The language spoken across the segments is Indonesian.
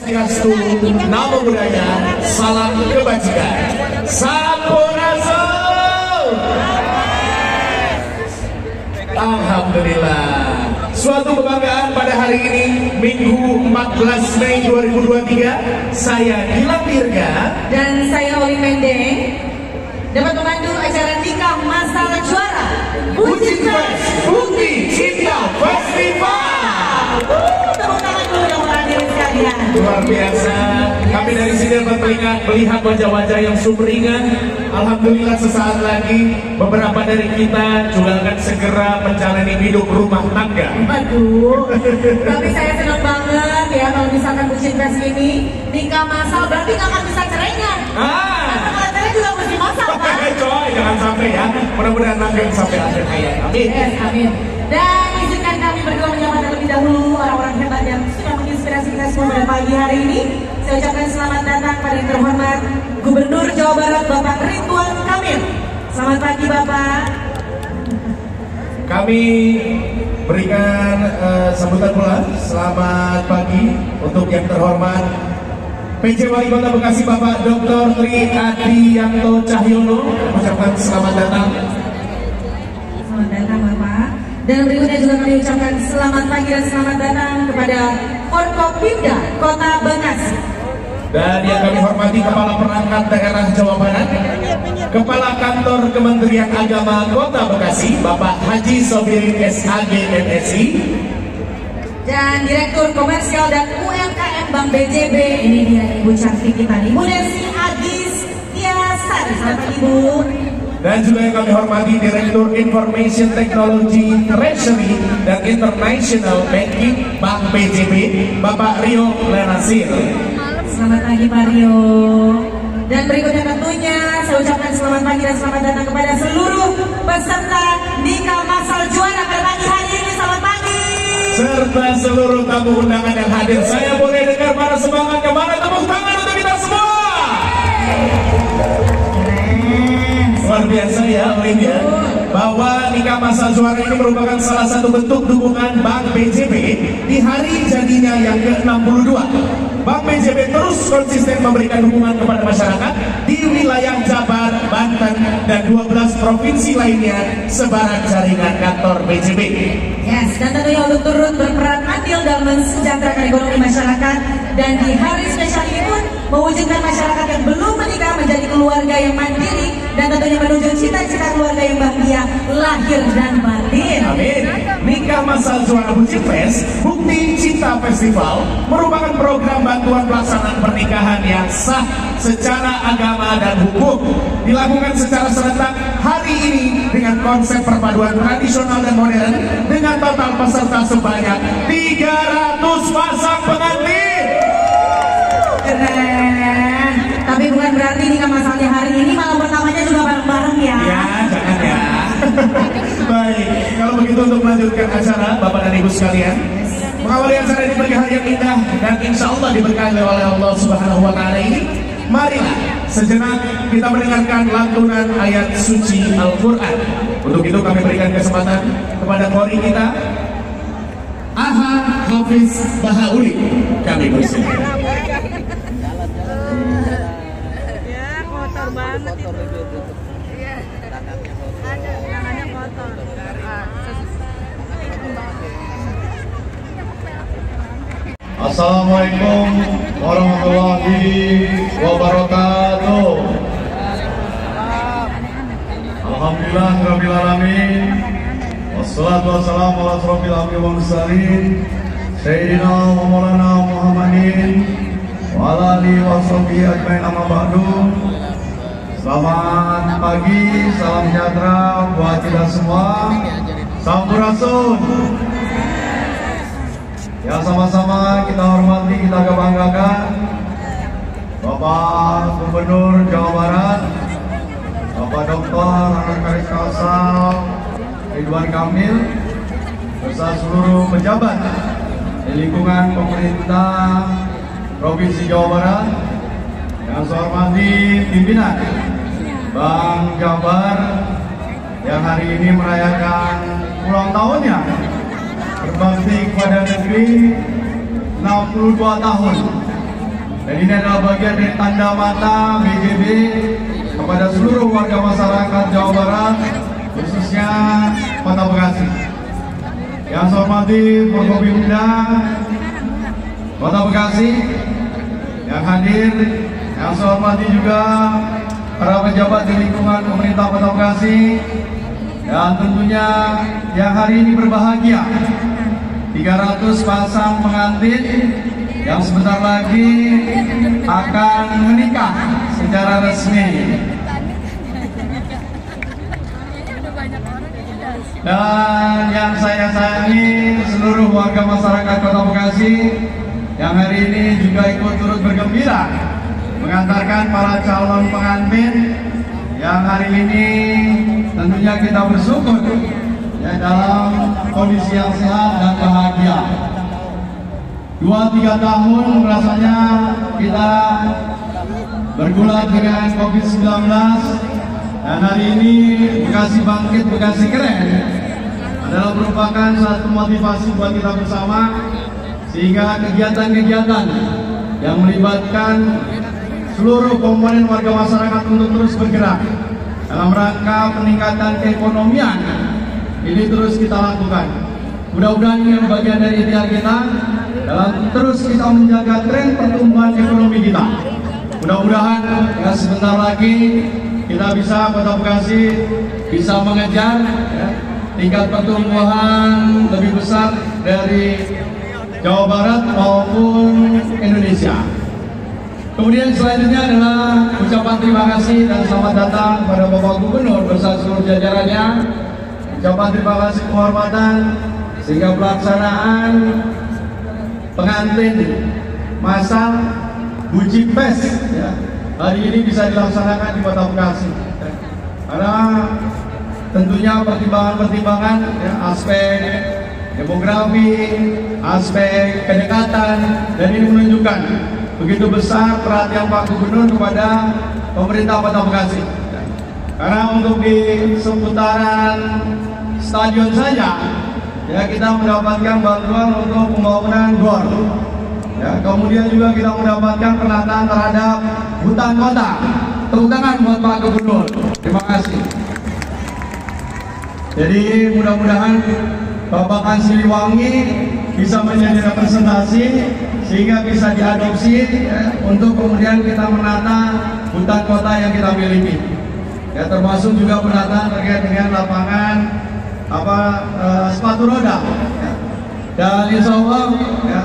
Swastiastu, Namo Buddhaya, salam kebajikan. Sampurasun. Alhamdulillah. Suatu kebanggaan pada hari ini, Minggu 14 Mei 2023. Saya Gilang Dirga dan saya Oli Mendeng dapat memandu acara nikah masal juara Bucin Fest Bukti Cinta Festival. Tepuk tangan dulu dong para hadirin sekalian. Luar biasa. Kami dari sini dapat melihat wajah-wajah yang sumringah. Alhamdulillah sesaat lagi beberapa dari kita juga akan segera menjalani hidup rumah tangga. Aduh, tapi saya senang banget ya kalau misalkan Bucin Fest ini nikah masal berarti nggak akan bisa cerainya. Karena kalau cerai juga mesti masal kan? Coy, jangan sampai ya. Mudah-mudahan nanti sampai akhir hayat. Amin. Yes, amin. Dan izinkan kami berdua menyapa terlebih dahulu orang-orang hebat yang sudah menginspirasi kita semua pada pagi hari ini. Saya ucapkan selamat datang pada yang terhormat Gubernur Jawa Barat Bapak Ridwan Kamil. Selamat pagi Bapak. Kami berikan sambutan pula selamat pagi untuk yang terhormat PJ Wali Kota Bekasi Bapak Dr. Tri Adiyanto Cahyono. Ucapkan selamat datang. Selamat datang Bapak. Dan berikutnya juga kami ucapkan selamat pagi dan selamat datang kepada Forkopimda Kota Bekasi. Dan yang kami hormati Kepala Perangkat Daerah Jawa Barat, Kepala Kantor Kementerian Agama Kota Bekasi Bapak Haji Sobirin SAG MSI, dan Direktur Komersial dan UMKM Bank BJB. Ini dia Ibu cantik kita nih, Bu Desi Agis Tiasari. Selamat pagi Bu. Dan juga yang kami hormati Direktur Information Technology Treasury dan International Banking Bank BJB Bapak Rio Lenasir. Selamat pagi Pak Rio. Dan berikutnya tentunya saya ucapkan selamat pagi dan selamat datang kepada seluruh peserta nikah masal juara pada pagi hari ini. Selamat pagi. Serta seluruh tamu undangan yang hadir. Saya boleh dengar para semangatnya, mana tepuk tangan untuk kita semua. Luar biasa ya Olin ya, bahwa nikah masal juara ini merupakan salah satu bentuk dukungan Bank BJB di hari jadinya yang ke-62. Bank BJB terus konsisten memberikan dukungan kepada masyarakat di wilayah Jabar, Banten, dan 12 provinsi lainnya sebaran jaringan kantor BJB. Yes, dan tentunya untuk turut berperan andil dalam mensejahterakan ekonomi masyarakat, dan di hari spesial ini pun mewujudkan masyarakat yang belum menikah menjadi keluarga yang mandiri dan tentunya menuju cita-cita keluarga yang bahagia lahir dan batin. Amin. Nikah masal juara Bucin Fest Bukti Cinta Festival merupakan program bantuan pelaksanaan pernikahan yang sah secara agama dan hukum, dilakukan secara serentak hari ini dengan konsep perpaduan tradisional dan modern dengan total peserta sebanyak 300 pasang pengantin. Keren. Tapi bukan berarti nikah masalnya hari ini malam pertamanya juga bareng-bareng ya. Ya, jangan ya. Baik, kalau begitu untuk melanjutkan acara Bapak dan Ibu sekalian, mengawali acara ini pagi hari yang indah dan insya Allah diberkahi oleh Allah Subhanahu wa Ta'ala ini, marilah sejenak kita mendengarkan lantunan ayat suci Al-Quran. Untuk itu kami berikan kesempatan kepada qori kita, Aha Hafiz Bahauli. Kami bersilakan. Ya kotor banget itu. Iya. Ada tangannya kotor. Assalamualaikum warahmatullahi wabarakatuh. Alhamdulillah rabbil alamin. Wassalatu wassalamu ala asrofil anbiya'i wal mursalin Sayyidina wa maulana Muhammadin wa ala alihi wa sahbihi ajmain, amma ba'du. Selamat pagi, salam sejahtera buat kita semua. Sampurasun. Ya, sama-sama kita hormati, kita banggakan Bapak Gubernur Jawa Barat, Bapak Dr. Anakaris Kalsal Ridwan Kamil, beserta seluruh pejabat di lingkungan pemerintah Provinsi Jawa Barat. Yang saya hormati pimpinan Bank Jabar yang hari ini merayakan ulang tahunnya, berbakti kepada negeri 62 tahun. Dan ini adalah bagian dari tanda mata BGB kepada seluruh warga masyarakat Jawa Barat, khususnya Kota Bekasi. Yang saya hormati Forkopimda Kota Bekasi yang hadir, yang saya hormati juga para pejabat di lingkungan pemerintah Kota Bekasi, dan tentunya yang hari ini berbahagia 300 pasang pengantin yang sebentar lagi akan menikah secara resmi. Dan yang saya sayangi seluruh warga masyarakat Kota Bekasi yang hari ini juga ikut turut bergembira mengantarkan para calon pengantin yang hari ini tentunya kita bersyukur ya, dalam kondisi yang sehat dan bahagia. 2-3 tahun rasanya kita bergulat dengan COVID-19, dan hari ini Bekasi Bangkit, Bekasi Keren adalah merupakan satu motivasi buat kita bersama, sehingga kegiatan-kegiatan yang melibatkan seluruh komponen warga masyarakat untuk terus bergerak dalam rangka peningkatan keekonomian ini terus kita lakukan. Mudah-mudahan ini bagian dari ikhtiar kita dalam terus kita menjaga tren pertumbuhan ekonomi kita. Mudah-mudahan ya, sebentar lagi kita bisa, Kota Bekasi bisa mengejar ya, tingkat pertumbuhan lebih besar dari Jawa Barat maupun Indonesia. Kemudian selanjutnya adalah ucapan terima kasih dan selamat datang pada Bapak Gubernur beserta seluruh jajarannya. Ucapan terima kasih penghormatan sehingga pelaksanaan pengantin masal Buji Fest ya, hari ini bisa dilaksanakan di Kota Bekasi. Karena tentunya pertimbangan-pertimbangan ya, aspek demografi, aspek kedekatan, dan ini menunjukkan begitu besar perhatian Pak Gubernur kepada pemerintah Kota Bekasi. Karena untuk di seputaran stadion saja ya kita mendapatkan bantuan untuk pembangunan GOR. Ya, kemudian juga kita mendapatkan penataan terhadap hutan kota. Tepuk tangan buat Pak Gubernur. Terima kasih. Jadi mudah-mudahan Bapak Siliwangi bisa menjadi representasi sehingga bisa diadopsi ya, untuk kemudian kita menata hutan kota yang kita miliki. Ya, termasuk juga penataan terkait dengan lapangan sepatu roda. Ya. Dan insya Allah ya,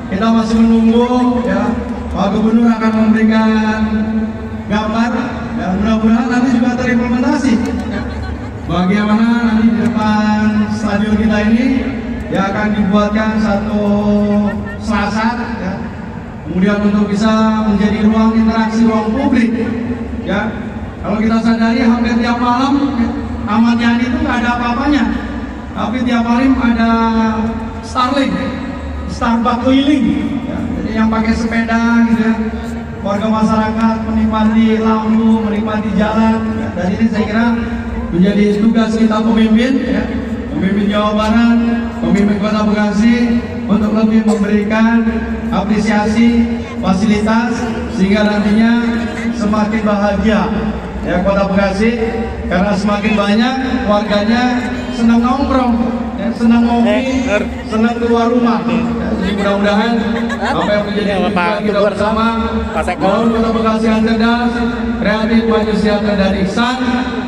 kita masih menunggu ya, Pak Gubernur akan memberikan gambar dan mudah-mudahan nanti juga terimplementasi. Ya. Bagaimana nanti di depan stadion kita ini ya akan dibuatkan satu selasar ya. Kemudian untuk bisa menjadi ruang interaksi, ruang publik ya. Kalau kita sadari hampir tiap malam ya, Ahmad Yani itu nggak ada apa-apanya, tapi tiap malam ada Starbucks keliling ya. Jadi yang pakai sepeda gitu ya, warga masyarakat menikmati lampu, menikmati jalan ya. Dan ini saya kira menjadi tugas kita pemimpin ya, pemimpin Jawa Barat, pemimpin Kota Bekasi untuk lebih memberikan apresiasi fasilitas sehingga nantinya semakin bahagia ya Kota Bekasi, karena semakin banyak warganya senang nongkrong ya, senang ngopi, senang keluar rumah ya. Jadi mudah-mudahan apa yang menjadi tujuan kita bersama membangun Kota Bekasi yang cerdas, kreatif, maju, sejahtera, dan ihsan,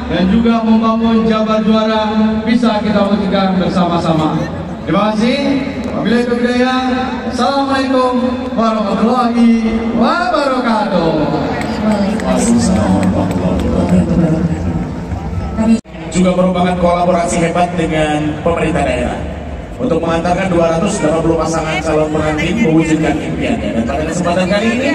dan juga membangun Jabar Juara bisa kita wujudkan bersama-sama. Terima kasih. Wabillahi taufiq hidayah. Assalamualaikum warahmatullahi wabarakatuh. Juga merupakan kolaborasi hebat dengan pemerintah daerah untuk mengantarkan 280 pasangan calon pengantin mewujudkan impiannya. Dan pada kesempatan kali ini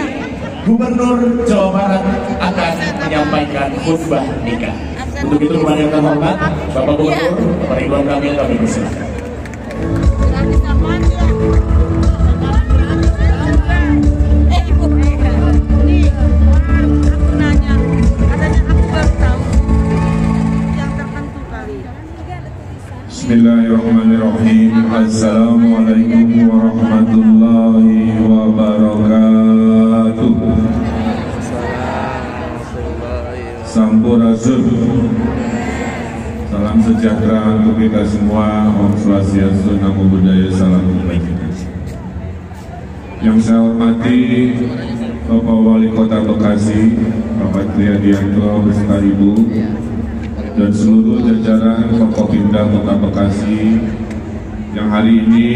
Gubernur Jawa Barat akan menyampaikan khutbah nikah. Untuk itu kepada yang terhormat Bapak Gubernur, Bapak Ridwan Kamil, kami persilakan. Bismillahirrahmanirrahim. Assalamualaikum warahmatullahi wabarakatuh. sejahtera untuk kita semua. Om Swastiastu, Namo Buddhaya, Salam Kebajikan. Yang saya hormati Bapak Wali Kota Bekasi, Bapak Triadianto beserta Ibu, dan seluruh jajaran Forkopimda Kota Bekasi yang hari ini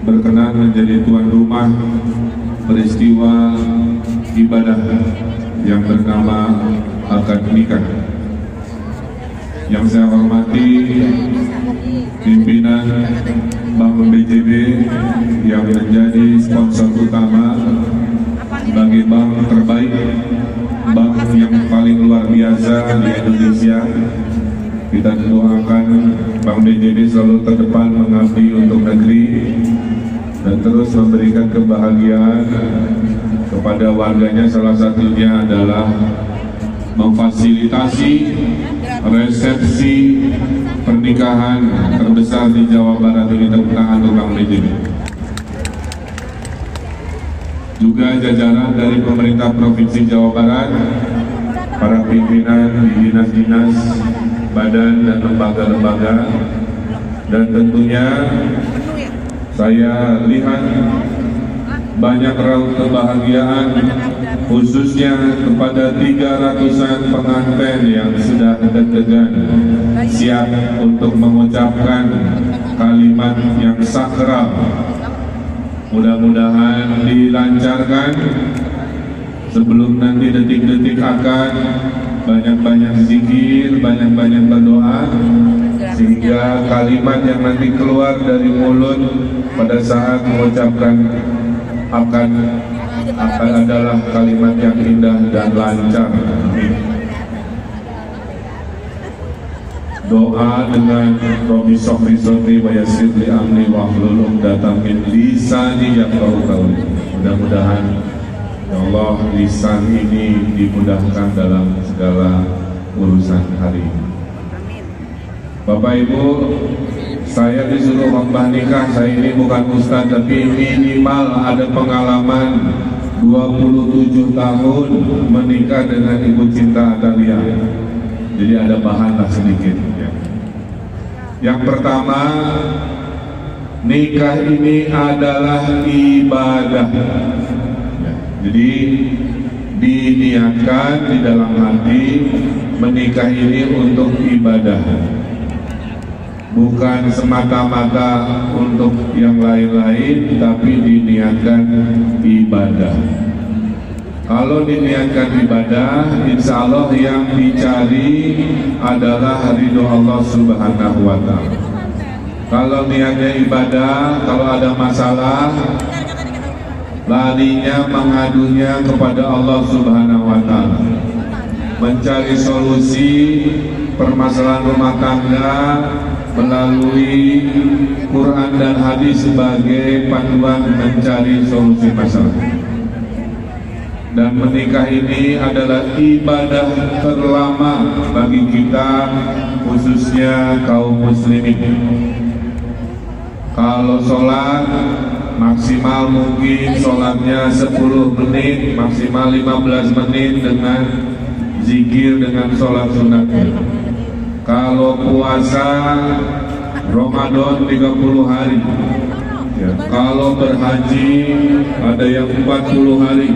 berkenan menjadi tuan rumah peristiwa ibadah yang bernama akad nikah. Yang saya hormati pimpinan Bank BJB yang menjadi sponsor utama sebagai bank terbaik, bank yang paling luar biasa di Indonesia. Kita doakan Bank BJB selalu terdepan mengabdi untuk negeri dan terus memberikan kebahagiaan kepada warganya. Salah satunya adalah memfasilitasi resepsi pernikahan terbesar di Jawa Barat ini. Tepuk tangan untuk Bank BJB. Juga jajaran dari pemerintah Provinsi Jawa Barat, para pimpinan di dinas-dinas, badan dan lembaga-lembaga, dan tentunya saya lihat banyak raut kebahagiaan khususnya kepada 300-an pengantin yang sudah deg-degan siap untuk mengucapkan kalimat yang sakral. Mudah-mudahan dilancarkan sebelum nanti detik-detik akan banyak-banyak zikir, banyak-banyak berdoa, sehingga kalimat yang nanti keluar dari mulut pada saat mengucapkan akan adalah kalimat yang indah dan lancar. Doa dengan Robi Sokri Sokri Bayasir Li Amni Wahlul Uqdatam min lisani yafqahu qawli. Mudah-mudahan ya Allah lisan ini dimudahkan dalam segala urusan hari ini. Bapak Ibu, saya disuruh khotbah nikah. Saya ini bukan ustaz, tapi minimal ada pengalaman 27 tahun menikah dengan Ibu Cinta Atalia. Jadi ada bahan lah sedikit ya. Yang pertama, nikah ini adalah ibadah ya. Jadi diniatkan di dalam hati menikah ini untuk ibadah, bukan semata-mata untuk yang lain-lain, tapi diniatkan ibadah. Kalau diniatkan ibadah, insya Allah yang dicari adalah ridho Allah Subhanahu wa Ta'ala. Kalau niatnya ibadah, kalau ada masalah, larinya mengadunya kepada Allah Subhanahu wa Ta'ala, mencari solusi permasalahan rumah tangga melalui Quran dan hadis sebagai panduan mencari solusi masalah. Dan menikah ini adalah ibadah terlama bagi kita, khususnya kaum muslimin. Kalau sholat maksimal mungkin sholatnya 10 menit, maksimal 15 menit dengan zikir, dengan sholat sunatnya. Kalau puasa Ramadan 30 hari ya. Kalau berhaji ada yang 40 hari.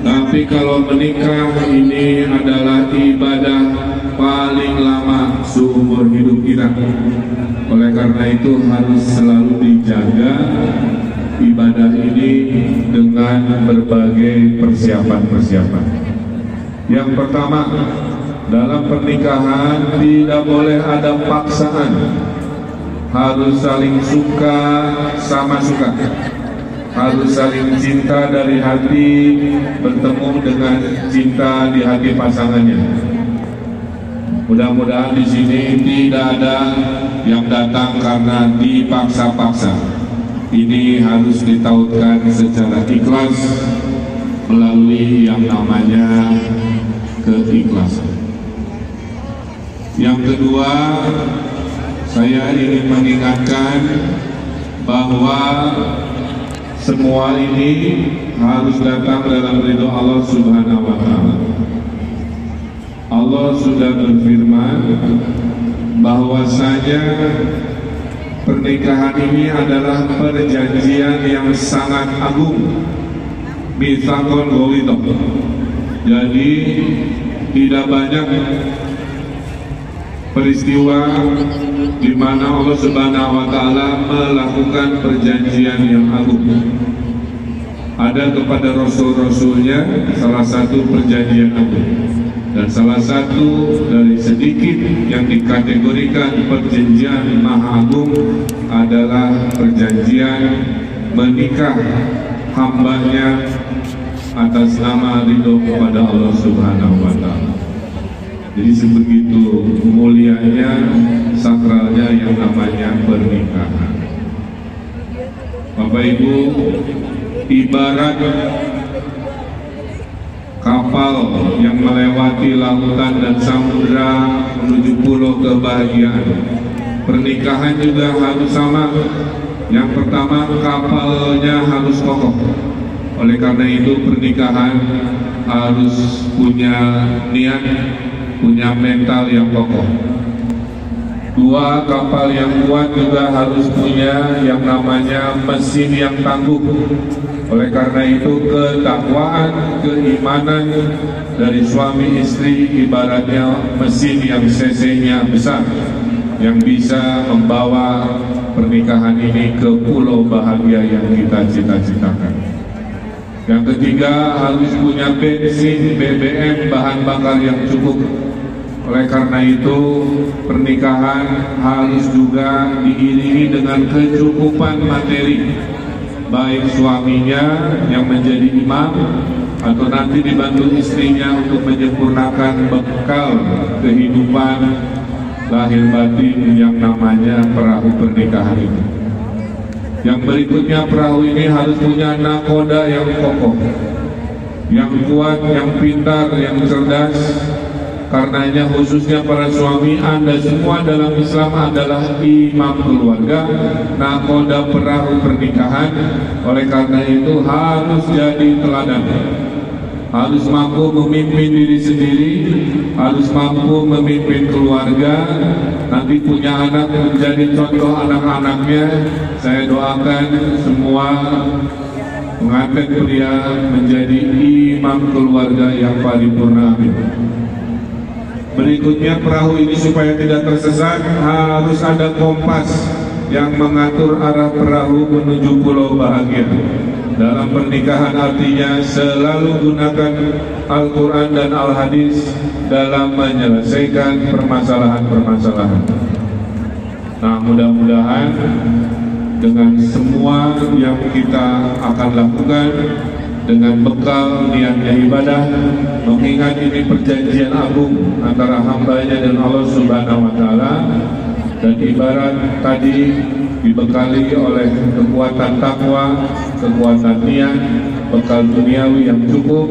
Tapi kalau menikah ini adalah ibadah paling lama seumur hidup kita. Oleh karena itu harus selalu dijaga ibadah ini dengan berbagai persiapan-persiapan. Yang pertama, dalam pernikahan tidak boleh ada paksaan. Harus saling suka sama suka, harus saling cinta dari hati, bertemu dengan cinta di hati pasangannya. Mudah-mudahan di sini tidak ada yang datang karena dipaksa-paksa. Ini harus ditautkan secara ikhlas melalui yang namanya keikhlasan. Yang kedua, saya ingin mengingatkan bahwa semua ini harus datang dalam ridho Allah Subhanahu wa Ta'ala. Allah sudah berfirman, bahwasanya pernikahan ini adalah perjanjian yang sangat agung, mitsaqon ghalidh. Jadi tidak banyak peristiwa di mana Allah Subhanahu wa taala melakukan perjanjian yang agung. Ada kepada rasul-rasulnya salah satu perjanjian agung, dan salah satu dari sedikit yang dikategorikan perjanjian maha agung adalah perjanjian menikah hambanya atas nama ridho kepada Allah Subhanahu wa taala. Jadi sebegitu mulianya, sakralnya yang namanya pernikahan. Bapak Ibu, ibarat kapal yang melewati lautan dan samudra menuju pulau kebahagiaan. Pernikahan juga harus sama. Yang pertama, kapalnya harus kokoh. Oleh karena itu pernikahan harus punya niat, punya mental yang kokoh. Dua, kapal yang kuat juga harus punya yang namanya mesin yang tangguh. Oleh karena itu ketakwaan, keimanan dari suami istri ibaratnya mesin yang cc-nya besar, yang bisa membawa pernikahan ini ke pulau bahagia yang kita cita-citakan. Yang ketiga, harus punya bensin, BBM, bahan bakar yang cukup. Oleh karena itu pernikahan harus juga diiringi dengan kecukupan materi, baik suaminya yang menjadi imam atau nanti dibantu istrinya untuk menyempurnakan bekal kehidupan lahir batin yang namanya perahu pernikahan itu. Yang berikutnya, perahu ini harus punya nakoda yang kokoh, yang kuat, yang pintar, yang cerdas. Karenanya khususnya para suami, Anda semua dalam Islam adalah imam keluarga, nakoda perahu pernikahan. Oleh karena itu harus jadi teladan, harus mampu memimpin diri sendiri, harus mampu memimpin keluarga. Nanti punya anak menjadi contoh anak-anaknya. Saya doakan semua pengantin pria menjadi imam keluarga yang paripurna. Amin. Berikutnya, perahu ini supaya tidak tersesat harus ada kompas yang mengatur arah perahu menuju pulau bahagia. Dalam pernikahan artinya selalu gunakan Al-Quran dan Al-Hadis dalam menyelesaikan permasalahan-permasalahan. Nah, mudah-mudahan dengan semua yang kita akan lakukan, dengan bekal niatnya ibadah, mengingat ini perjanjian agung antara hambanya dan Allah Subhanahu wa taala, dan ibarat tadi dibekali oleh kekuatan takwa, kekuatan niat, bekal duniawi yang cukup,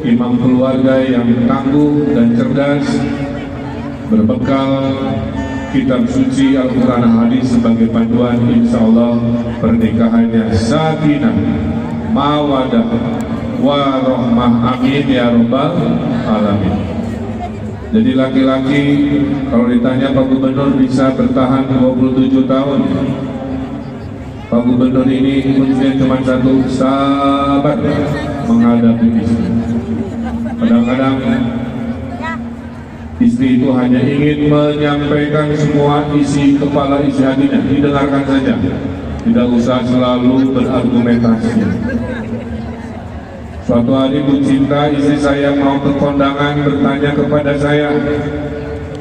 imam keluarga yang tangguh dan cerdas, berbekal kitab suci Al-Quran Hadis sebagai panduan, insya Allah pernikahannya sakinah, mawadah, warahmah, amin ya rabbal alamin. Jadi laki-laki kalau ditanya Pak Gubernur bisa bertahan 27 tahun. Pak Gubernur ini kuncinya cuma satu, sabar menghadapi istri. Kadang-kadang istri itu hanya ingin menyampaikan semua isi kepala isi hatinya, didengarkan saja, tidak usah selalu berargumentasi. Suatu hari Bu Cinta, istri saya mau ke kondangan, bertanya kepada saya,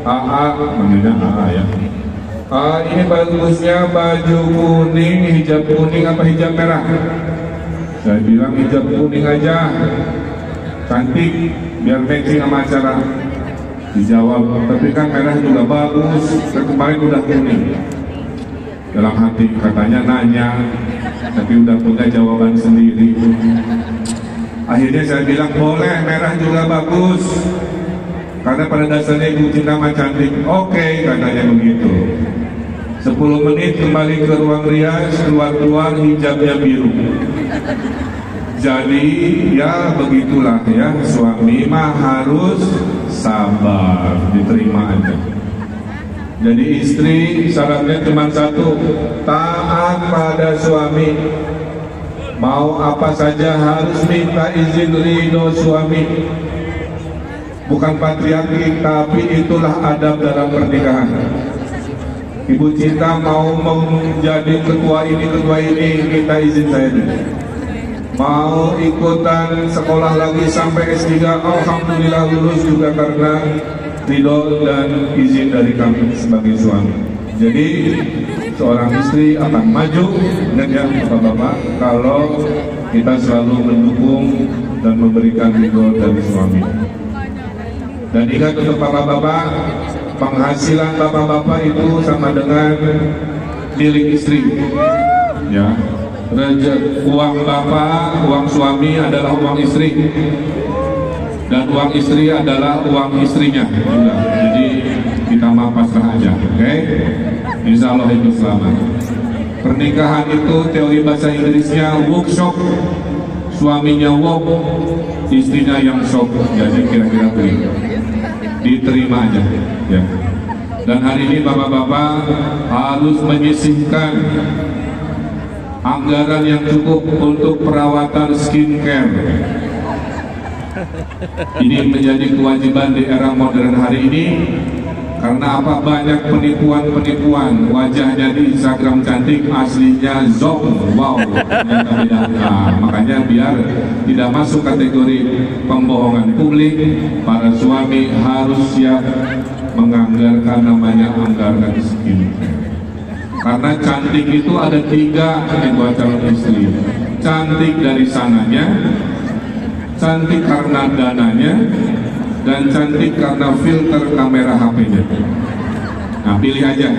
namanya ya, ini bagusnya baju kuning, hijab kuning apa hijab merah? Saya bilang hijab kuning aja, cantik, biar matching sama acara. Dijawab, tapi kan merah juga bagus, kemarin udah kuning. Dalam hati katanya nanya, tapi udah punya jawaban sendiri. Akhirnya saya bilang boleh, merah juga bagus, karena pada dasarnya Ibu Cinta mah cantik. Oke, katanya begitu. 10 menit kembali ke ruang rias, keluar hijabnya biru. Jadi ya begitulah ya, suami mah harus sabar, diterima aja. Jadi istri syaratnya cuma satu, taat pada suami. Mau apa saja harus minta izin ridho suami. Bukan patriarki, tapi itulah adab dalam pernikahan. Ibu Cinta mau menjadi ketua ini, minta izin saya dulu. Mau ikutan sekolah lagi sampai S3, alhamdulillah lulus juga karena ridho dan izin dari kami sebagai suami. Jadi seorang istri akan maju, dan ya bapak-bapak, kalau kita selalu mendukung dan memberikan ridho dari suami. Dan ingat untuk bapak-bapak, penghasilan bapak-bapak itu sama dengan milik istri. Ya, uang bapak, uang suami adalah uang istri, dan uang istri adalah uang istrinya. Juga. Jadi kita mau pasrah aja, oke? Insya Allah itu selamat. Pernikahan itu teori bahasa Inggrisnya workshop, suaminya work, istrinya yang shop. Jadi kira-kira begitu. Diterima aja, ya. Dan hari ini bapak-bapak harus menyisihkan anggaran yang cukup untuk perawatan skincare. Ini menjadi kewajiban di era modern hari ini. Karena apa? Banyak penipuan-penipuan. Wajahnya di Instagram cantik, aslinya zong. Wow, ternyata beda. Nah, makanya biar tidak masuk kategori pembohongan publik, para suami harus siap menganggarkan namanya anggaran skincare. Karena cantik itu ada 3 buat calon istri. Cantik dari sananya, cantik karena dananya, dan cantik karena filter kamera HP-nya. Nah, pilih aja.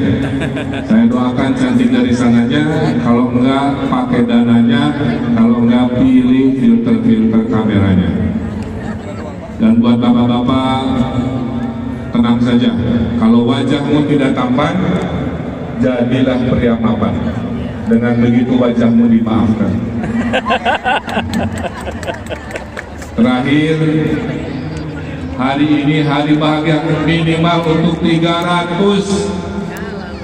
Saya doakan cantik dari sananya, kalau enggak pakai dananya, kalau enggak pilih filter kameranya. Dan buat bapak-bapak, tenang saja. Kalau wajahmu tidak tampan, jadilah pria mapan. Dengan begitu wajahmu dimaafkan. Terakhir, hari ini hari bahagia, minimal untuk 300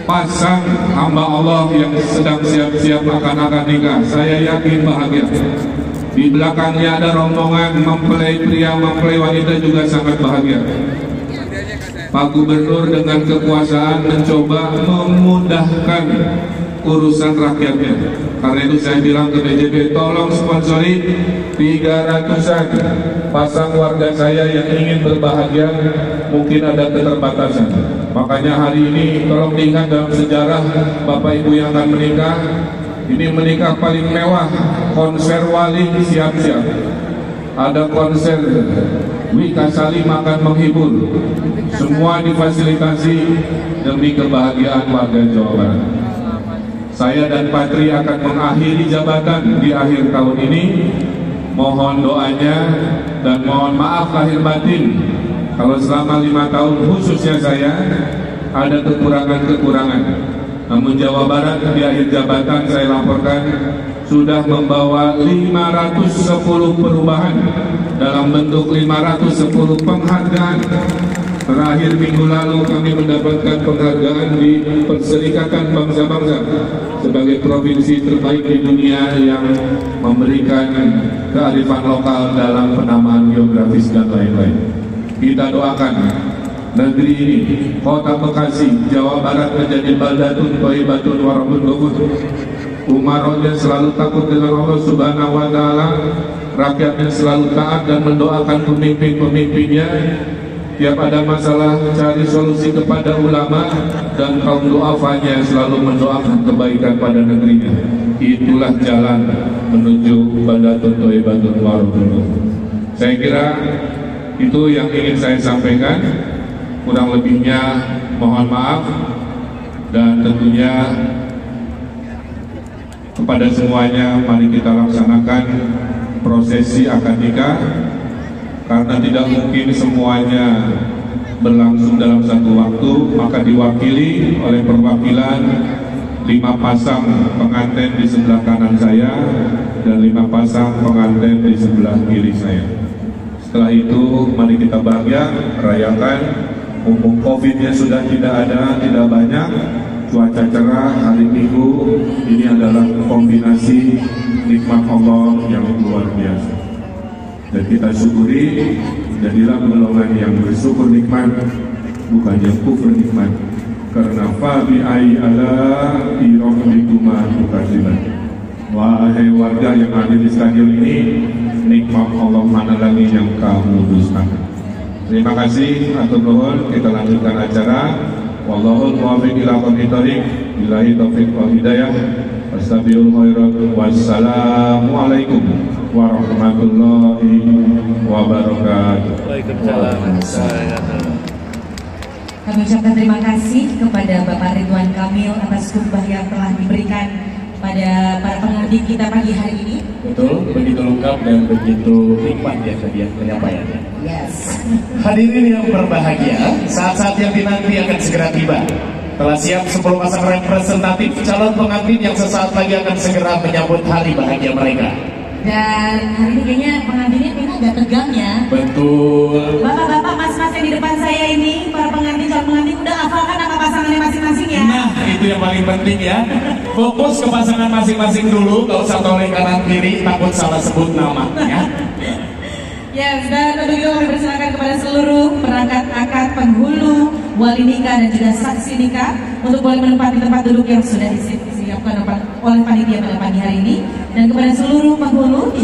pasang hamba Allah yang sedang siap-siap akan nikah. Saya yakin bahagia. Di belakangnya ada rombongan mempelai pria, mempelai wanita juga sangat bahagia. Pak Gubernur dengan kekuasaan mencoba memudahkan urusan rakyatnya. Karena itu saya bilang ke BJB, tolong sponsori 300-an pasang warga saya yang ingin berbahagia. Mungkin ada keterbatasan. Makanya hari ini tolong diingat dalam sejarah Bapak Ibu yang akan menikah. Ini menikah paling mewah, konser wali siap-siap. Ada konser Wika Salim akan menghibur. Semua difasilitasi demi kebahagiaan warga Jawa Barat. Saya dan Patri akan mengakhiri jabatan di akhir tahun ini. Mohon doanya dan mohon maaf lahir batin kalau selama 5 tahun khususnya saya ada kekurangan-kekurangan. Namun Jawa Barat di akhir jabatan saya laporkan sudah membawa 510 perubahan dalam bentuk 510 penghargaan. Terakhir minggu lalu kami mendapatkan penghargaan di Perserikatan Bangsa-Bangsa sebagai provinsi terbaik di dunia yang memberikan kearifan lokal dalam penamaan geografis dan lain-lain. Kita doakan negeri ini, Kota Bekasi, Jawa Barat menjadi baldatun thayyibatun wa rabbun ghafur. Umarohnya selalu takut dengan Allah Subhanahu wa taala, rakyatnya selalu taat dan mendoakan pemimpin-pemimpinnya. Tiap ada masalah cari solusi kepada ulama, dan kaum du'afanya selalu mendoakan kebaikan pada negerinya. Itulah jalan menuju baldatun thayyibatun wa rabbun ghafur. Saya kira itu yang ingin saya sampaikan. Kurang lebihnya mohon maaf, dan tentunya kepada semuanya mari kita laksanakan prosesi akad nikah. Karena tidak mungkin semuanya berlangsung dalam satu waktu, maka diwakili oleh perwakilan 5 pasang pengantin di sebelah kanan saya dan 5 pasang pengantin di sebelah kiri saya. Setelah itu mari kita bahagia, rayakan Mumpung COVID-nya sudah tidak ada, tidak banyak, cuaca cerah hari Minggu, ini adalah kombinasi nikmat Allah yang luar biasa. Dan kita syukuri, jadilah golongan yang bersyukur nikmat, bukan yang kufur nikmat. Karena fabi ai ala irahmikuma tukadziban. Wahai warga yang ada di stadion ini, nikmat Allah mana lagi yang kamu dustakan? Terima kasih, atur nuhun. Kita lanjutkan acara. Wallahul muwaffiq ila aqwamit thoriq. Billahi taufiq wal hidayah. Wastabiqul khairat. Wassalamualaikum warahmatullahi wabarakatuh. Kami ucapkan terima kasih kepada Bapak Ridwan Kamil atas khutbah yang telah diberikan pada para pengantin kita pagi hari ini. Betul, begitu lengkap dan begitu nikmat ya tadi penyampaiannya. Yes. Hadirin yang berbahagia, saat-saat yang dinanti akan segera tiba. Telah siap 10 pasang representatif calon pengantin yang sesaat lagi akan segera menyambut hari bahagia mereka. Dan hari ini kayaknya pengantinnya agak tegang ya. Betul. Bapak-bapak, mas-mas yang di depan saya ini, para pengantin, calon pengantin udah hafalkan nama pasangannya masing-masing ya. Nah, itu yang paling penting ya. Fokus ke pasangan masing-masing dulu, gak usah toleh kanan kiri, takut salah sebut nama ya. Yes, dan tentu juga kami persilakan kepada seluruh perangkat akad, penghulu, wali nikah dan juga saksi nikah untuk boleh menempati tempat duduk yang sudah disiapkan oleh panitia pada pagi hari ini. Dan kepada seluruh penghulu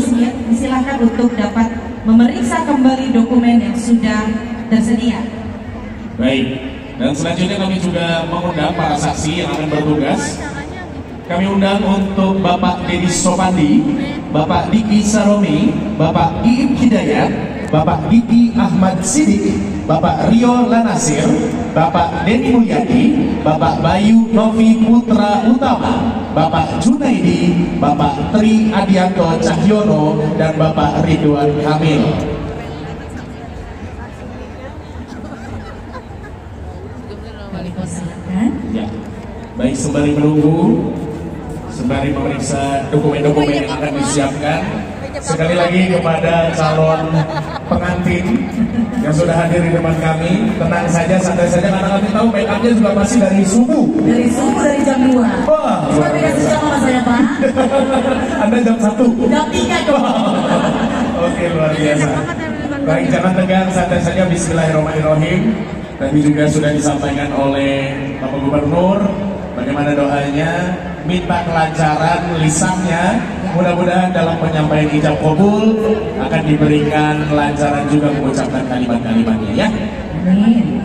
disilakan untuk dapat memeriksa kembali dokumen yang sudah tersedia. Baik, dan selanjutnya kami juga mengundang para saksi yang akan bertugas. Kami undang untuk Bapak Dedi Sopandi, Bapak Diki Saromi, Bapak Iib Hidayat, Bapak Diki Ahmad Sidik, Bapak Rio Lanasir, Bapak Denny Mulyadi, Bapak Bayu Novi Putra Utama, Bapak Junaidi, Bapak Tri Adianto Cahyono, dan Bapak Ridwan Kamil. Kami persilakan. Ya, baik, sembari menunggu, sembari memeriksa dokumen-dokumen yang akan disiapkan, sekali lagi kepada calon pengantin yang sudah hadir di depan kami, tenang saja, santai saja, karena kami tahu make upnya juga masih dari subuh. Dari subuh, dari jam 2. Wah, Cuma beda sejam sama saya, Pak. Anda jam 1. Jam 3 dong. Oke, luar biasa. Baik, jangan tegang, santai saja. Bismillahirrahmanirrahim. Tadi juga sudah disampaikan oleh Bapak Gubernur bagaimana doanya, minta kelancaran lisannya, mudah-mudahan dalam penyampaian ijab kabul akan diberikan kelancaran juga mengucapkan kalimat-kalimatnya ya. Amin.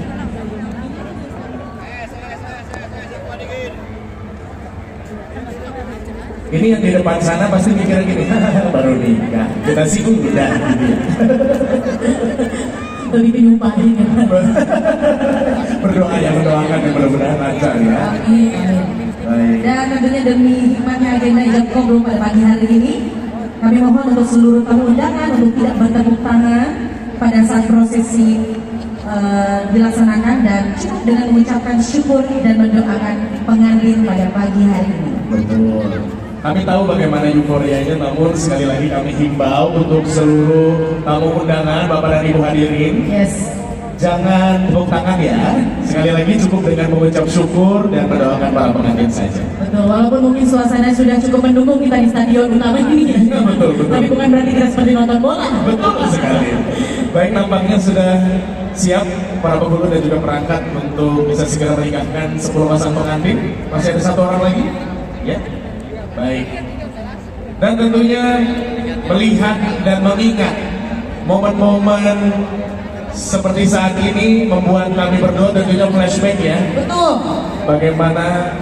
Ini yang di depan sana pasti mikir gini, baru nikah, kita sih udah gitu ya. Lebih penyumpahin ya. Berdoa ya, mendoakan yang mudah-mudahan lancar ya. Amin, amin. Baik. Dan tentunya demi hikmatnya agenda ijab kabul pada pagi hari ini, kami mohon untuk seluruh tamu undangan untuk tidak bertepuk tangan pada saat prosesi dilaksanakan dan cukup dengan mengucapkan syukur dan mendoakan pengantin pada pagi hari ini. Betul. Kami tahu bagaimana euforianya, namun sekali lagi kami himbau untuk seluruh tamu undangan, Bapak dan Ibu hadirin, Yes. jangan tepuk tangan ya. Sekali lagi cukup dengan mengucap syukur dan mendoakan para pengantin saja. Betul, walaupun mungkin suasana sudah cukup mendukung kita di stadion utama ini ya. Betul. Tapi bukan berarti kita seperti nonton bola. Betul sekali. Baik, nampaknya sudah siap para penghulu dan juga perangkat untuk bisa segera menikahkan 10 pasang pengantin. Masih ada 1 orang lagi? Ya. Baik. Dan tentunya melihat dan mengingat momen-momen seperti saat ini membuat kami berdua tentunya flashback ya. Betul. Bagaimana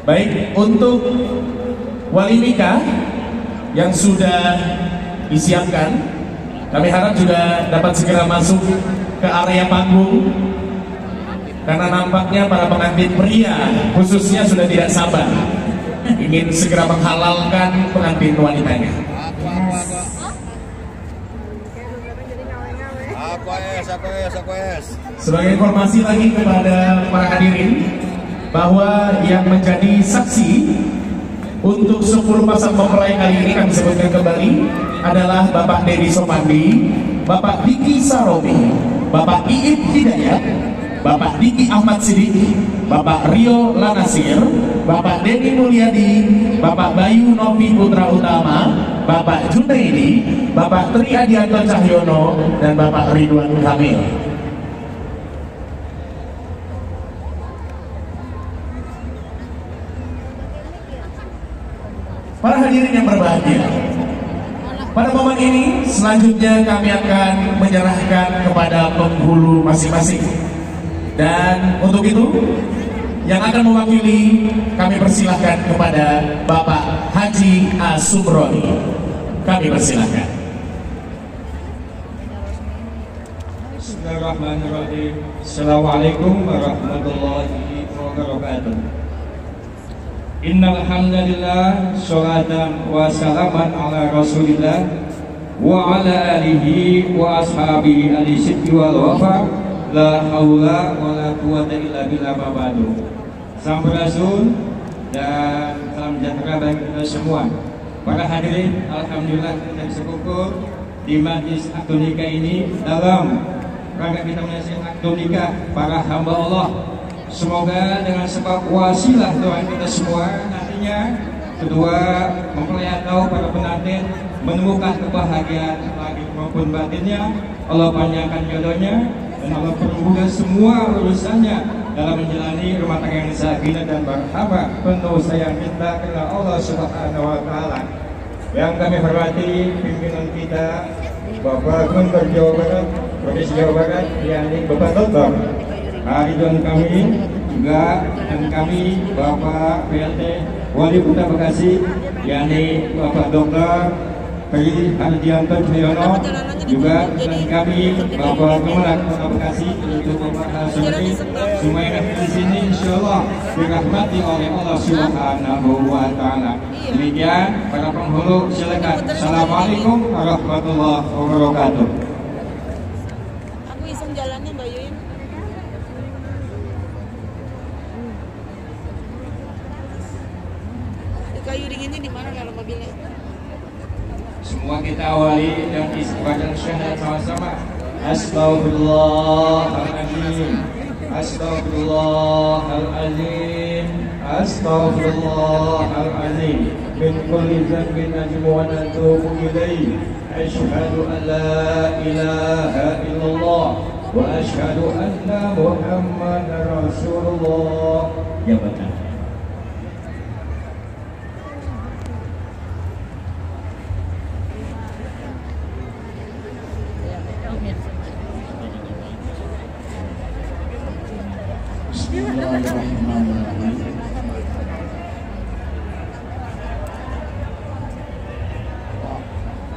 baik untuk wali nikah yang sudah disiapkan, kami harap juga dapat segera masuk ke area panggung. Karena nampaknya para pengantin pria khususnya sudah tidak sabar ingin segera menghalalkan pengantin wanitanya. Sebagai informasi lagi kepada para hadirin bahwa yang menjadi saksi untuk 10 pasang mempelai kali ini kami sebutkan kembali adalah Bapak Dedi Sopandi, Bapak Diki Saromi, Bapak Iib Hidayat, Bapak Diki Ahmad Sidik, Bapak Rio Lanasir, Bapak Denny Mulyadi, Bapak Bayu Novi Putra Utama, Bapak Junaidi, Bapak Tri Adianto Cahyono, dan Bapak Ridwan Kamil. Para hadirin yang berbahagia, pada momen ini selanjutnya kami akan menyerahkan kepada penghulu masing-masing. Dan untuk itu, yang akan mewakili kami persilahkan kepada Bapak Haji Asumroni. Kami persilahkan. Bismillahirrahmanirrahim. Assalamualaikum warahmatullahi wabarakatuh. Innal hamdalillah, sholatan wa salaman ala Rasulillah wa ala alihi wa ashabihi al-sidqi wal wafa, la haula wa la quwata illa billah. Ba'du. Sampurasun dan salam sejahtera bagi kita semua. Para hadirin, alhamdulillah kita bisa kumpul di majlis akad nikah ini dalam rangka kita menyaksikan akad nikah para hamba Allah. Semoga dengan sebab wasilah doa kita semua nantinya kedua mempelai atau para pengantin menemukan kebahagiaan lahir maupun batinnya. Allah panjangkan jodohnya dan Allah permudah semua urusannya dalam menjalani rumah tangga yang sakinah dan marhamah penuh sayang cinta karena Allah Subhanahu wa taala. Yang kami hormati pimpinan kita Bapak Gubernur Jawa Barat, Provinsi Jawa Barat, yakni Bapak Dr. Ridwan Kamil, juga dan kami Bapak PLT Wali Kota Bekasi, yakni Bapak Dr. Tri Adianto Cahyono, juga dan kami Bapak Kemenag Kota Bekasi, yaitu Bapak Hasri. Semua yang ada di sini insyaallah dirahmati oleh Allah Subhanahu wa taala. Demikian para penghulu, silakan. Assalamualaikum warahmatullahi wabarakatuh. Aku iseng jalannya Mbak Yuyun. Kayu dinginnya di mana kalau mobilnya? Semua kita awali dan istighfar syahadat sama-sama. Astaghfirullahaladzim, astaghfirullahaladzim, astaghfirullahaladzim. Min kulli dhanbin najmu wa natubu ilaih. Asyhadu an la ilaha illallah wa asyhadu anna Muhammadar Rasulullah. Jabatan. Bismillahirrahmanirrahim.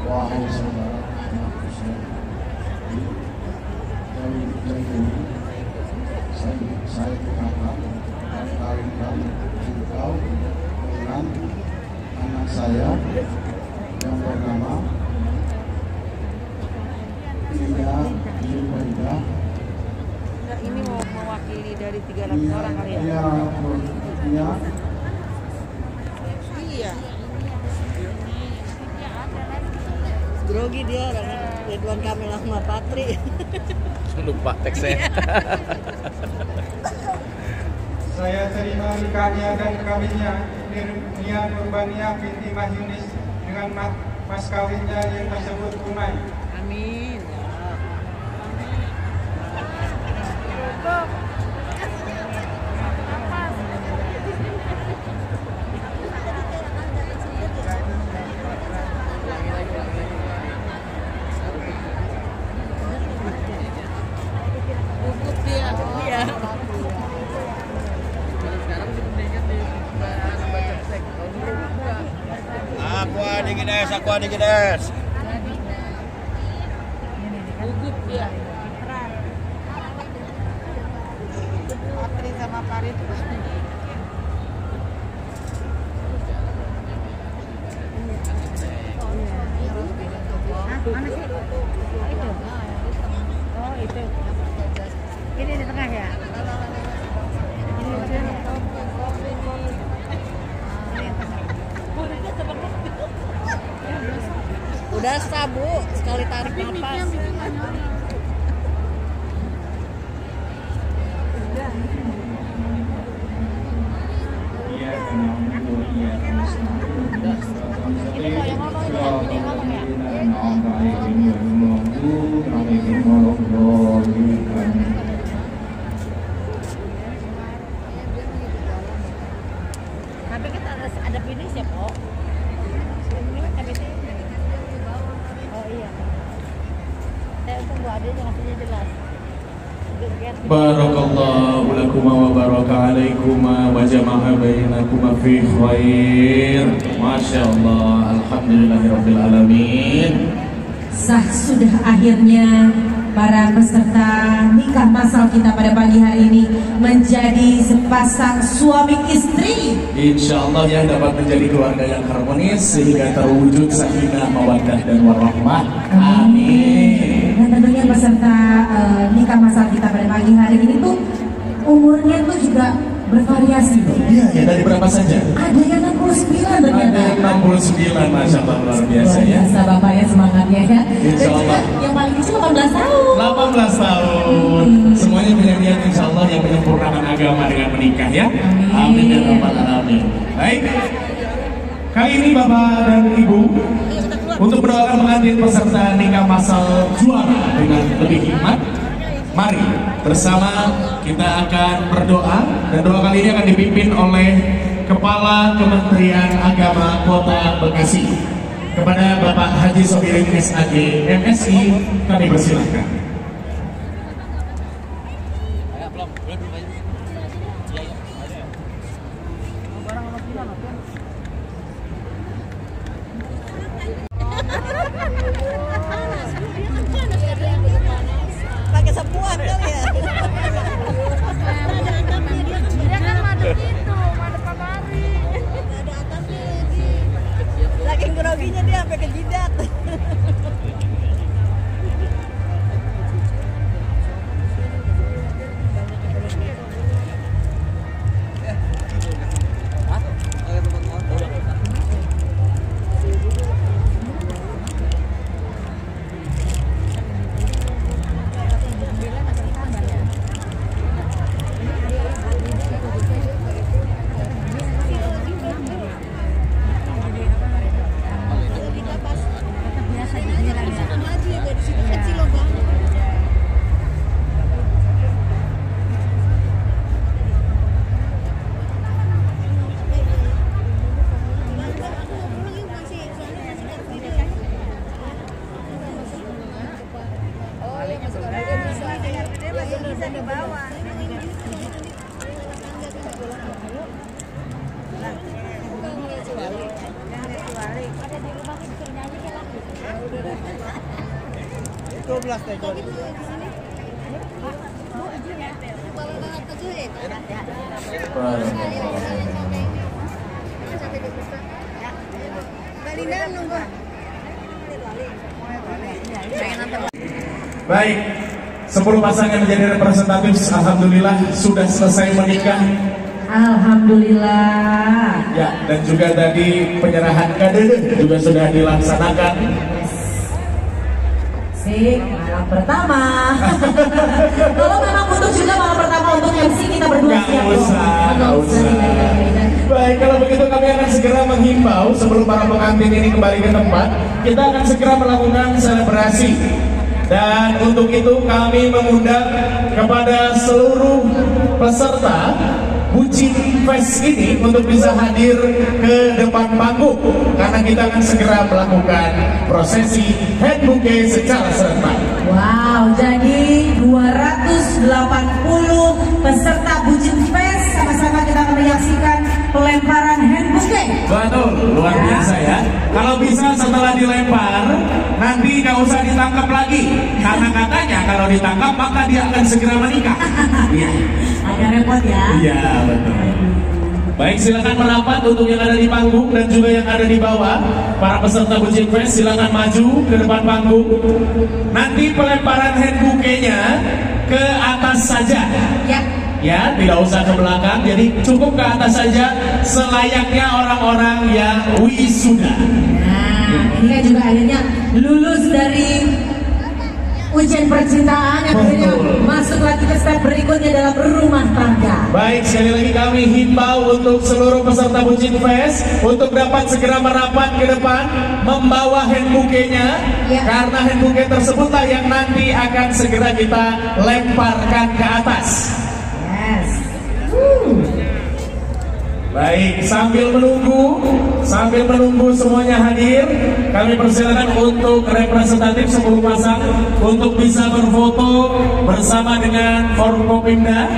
Wahai saudara, saya mengatakan kali-kali engkau dengan anak saya yang bernama Nia Zubaidah. Ini mau mewakili dari 300 orang kali ya? Iya. Grogi dia orang Ridwan Kamil sama Patri. Lupa teksnya. Saya terima nikahnya dan kawinnya Nia Nurbaniyah binti Mahyunis dengan mas kawinnya yang tersebut tunai. Amin. Aku adik Des. Gugup dia. Patri sama Farid. Mana sih? Itu. Oh, itu. Ini di tengah ya? Ini di tengah. Udah sabu, sekali tarik nafas. Barakallahu lakuma wa baraka alaikuma wa jama'a bainakuma fi khair. Masya Allah, alhamdulillahirabbil alamin. Sah sudah akhirnya para peserta nikah masal kita pada pagi hari ini menjadi sepasang suami istri. Insya Allah yang dapat menjadi keluarga yang harmonis sehingga terwujud sakinah, mawaddah dan warahmah. Amin. Dan tentunya peserta nikah masal kita pada pagi hari ini tuh umurnya tuh juga bervariasi loh. Iya, ya dari berapa saja? Ada yang 69 ternyata. Ada yang 69, Masya Allah, luar biasa ya. Biasa Bapak ya, semangatnya ya. Insya Allah. Yang paling kecil 18 tahun. 18 tahun. Semuanya punya niat insya Allah yang menyempurnakan agama dengan menikah ya. Amin ya rabbal alamin. Baik. Kali ini Bapak dan Ibu untuk mendoakan pengantin peserta nikah masal juara dengan lebih hikmat, mari bersama kita akan berdoa, dan doa kali ini akan dipimpin oleh Kepala Kementerian Agama Kota Bekasi. Kepada Bapak Haji Sobirin SAG MSI kami persilahkan. Pakai sapuan kali ya. Dia kan madep itu, madep kamari. Ada atapnya lagi. Saking groginya dia sampai ke jidat. Bisa dibawa. Baik, 10 pasangan menjadi representatif, alhamdulillah sudah selesai menikah. Alhamdulillah. Ya, dan juga tadi penyerahan kade juga sudah dilaksanakan. Sik, malam pertama. Kalau memang butuh juga malam pertama untuk MC kita berdua siap. Nggak usah. Baik, kalau begitu kami akan segera menghimbau sebelum para pengantin ini kembali ke tempat, kita akan segera melakukan selebrasi. Dan untuk itu kami mengundang kepada seluruh peserta Bucin Fest ini untuk bisa hadir ke depan panggung, karena kita akan segera melakukan prosesi hand bouquet secara serentak. Wow, jadi 280 peserta Bucin Fest sama-sama kita akan menyaksikan pelemparan hand bouquet. Betul, luar biasa ya. Kalau bisa setelah dilempar, nanti nggak usah ditangkap lagi, karena katanya kalau ditangkap maka dia akan segera menikah. Iya. Agak repot ya. Iya, betul. Baik, silakan merapat untuk yang ada di panggung dan juga yang ada di bawah. Para peserta Bucin Fest silakan maju ke depan panggung. Nanti pelemparan hand bouquet-nya ke atas saja. Ya. Ya, tidak usah ke belakang, jadi cukup ke atas saja selayaknya orang-orang yang wisuda. Nah, ini kan juga akhirnya lulus dari ujian percintaan yang akhirnya masuk lagi ke step berikutnya dalam rumah tangga. Baik, sekali lagi kami himbau untuk seluruh peserta Bucin Fest untuk dapat segera merapat ke depan membawa hand bouquet-nya, ya. Karena hand bouquet tersebutlah yang nanti akan segera kita lemparkan ke atas. Yes. Baik, sambil menunggu sambil menunggu semuanya hadir, kami persilakan untuk representatif 10 pasang untuk bisa berfoto bersama dengan Forkopimda.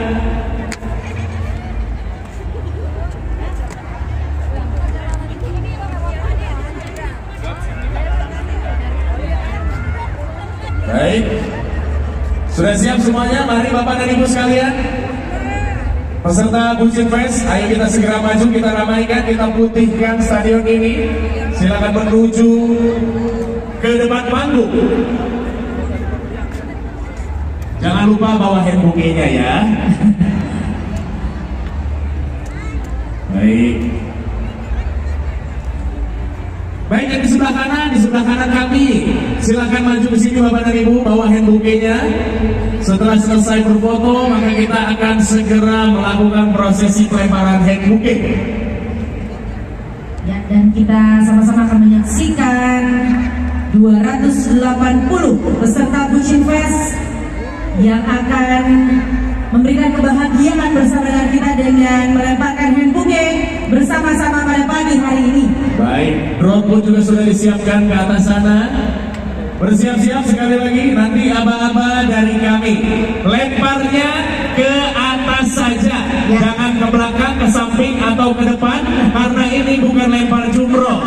Baik, sudah siap semuanya? Mari Bapak dan Ibu sekalian, peserta Bucin Fest, ayo kita segera maju, kita ramaikan, kita putihkan stadion ini. Silakan menuju ke depan panggung. Jangan lupa bawa hand bouquet-nya ya. Baik. Baik, yang di sebelah kanan kami. Silakan maju ke sini Bapak dan Ibu, bawa hand bouquet-nya. Setelah selesai berfoto, maka kita akan segera melakukan prosesi pelemparan hand bouquet. Ya, dan kita sama-sama akan menyaksikan 280 peserta Bucin Fest yang akan memberikan kebahagiaan bersama dengan kita dengan melemparkan hand bouquet bersama-sama pada pagi hari ini. Baik, drone pun juga sudah disiapkan ke atas sana. Bersiap-siap sekali lagi, nanti aba-aba dari kami lemparnya ke atas saja, ya. Jangan ke belakang, ke samping atau ke depan, karena ini bukan lempar jumroh.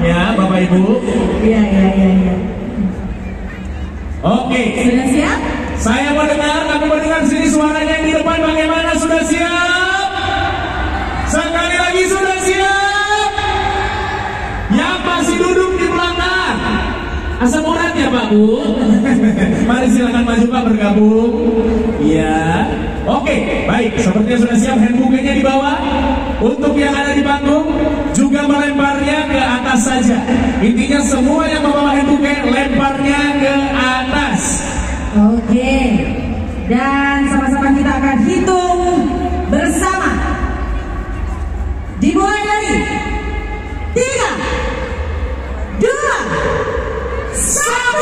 Ya Bapak Ibu. Iya. Oke. Sudah siap? Saya mau dengar, kamu mau dengar sini suaranya yang di depan bagaimana? Sudah siap? Sekali lagi sudah siap? Yang masih duduk di belakang, asam urat ya Pak Bu. Mari silakan maju Pak bergabung. Iya. Oke, baik. Sepertinya sudah siap, hand bouquet-nya di bawah. Untuk yang ada di panggung juga melemparnya ke atas saja. Intinya semua yang membawa hand bouquet lemparnya ke atas. Oke. Dan sama-sama kita akan hitung bersama. Dimulai dari 3, 2, 1.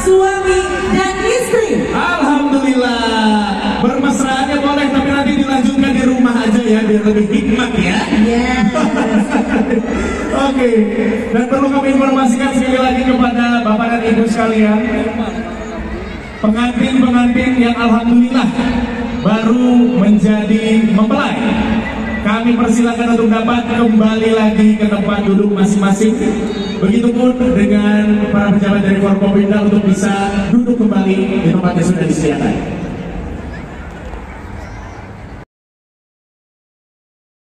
Suami dan istri. Alhamdulillah. Bermesraannya boleh, tapi nanti dilanjutkan di rumah aja ya, biar lebih hikmat ya. Yes. Oke. Dan perlu kami informasikan sekali lagi kepada Bapak dan Ibu sekalian, pengantin-pengantin yang alhamdulillah baru menjadi mempelai, kami persilakan untuk dapat kembali lagi ke tempat duduk masing-masing. Begitupun dengan para pejabat dari Forkopimda untuk bisa duduk kembali di tempat yang sudah disediakan.